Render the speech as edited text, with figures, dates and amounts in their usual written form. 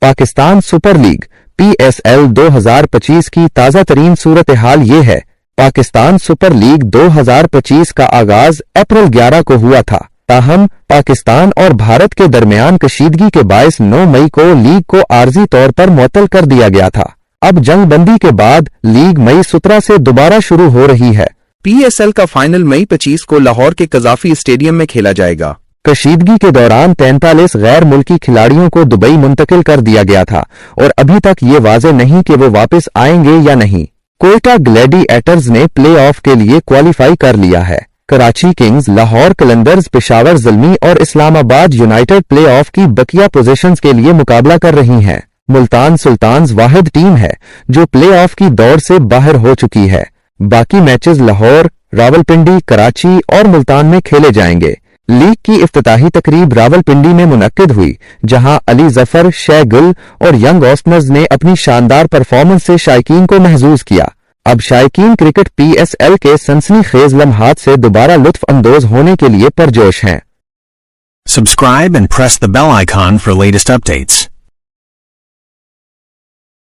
Pakistan super league PSL 2025 की ताज़ा तरीन सूरत हाल ये है। पाकिस्तान सुपर लीग 2025 का आगाज अप्रैल 11 को हुआ था, ताहम पाकिस्तान और भारत के दरमियान कशीदगी के बायस 9 मई को लीग को आर्जी तौर पर मुअत्तल कर दिया गया था। अब जंगबंदी के बाद लीग मई 17 से दोबारा शुरू हो रही है। PSL का फाइनल मई 25 को लाहौर के कजाफी स्टेडियम में खेला जाएगा। कशीदगी के दौरान 43 गैर मुल्की खिलाड़ियों को दुबई मुंतकिल कर दिया गया था और अभी तक ये वाज़ेह नहीं कि वो वापस आएंगे या नहीं। कोयटा ग्लैडिएटर्स ने प्ले ऑफ के लिए क्वालिफाई कर लिया है। कराची किंग्स, लाहौर कलंदर्स, पेशावर ज़ल्मी और इस्लामाबाद यूनाइटेड प्ले ऑफ की बकिया पोजीशंस के लिए मुकाबला कर रही हैं। मुल्तान सुल्तान्स वाहिद टीम है जो प्ले ऑफ की दौड़ से बाहर हो चुकी है। बाकी मैचेस लाहौर, रावलपिंडी, कराची और मुल्तान में खेले जाएंगे। लीग की इफ्तिताही तकरीब रावलपिंडी में मुनक्किद हुई, जहां अली जफर, शै गुल और यंग ओपनर्स ने अपनी शानदार परफॉर्मेंस से शायकीन को महजूज किया। अब शायकीन क्रिकेट PSL के सनसनीखेज लम्हात से दोबारा लुत्फ अंदोज होने के लिए परजोश हैं। Subscribe and press the bell icon for latest updates.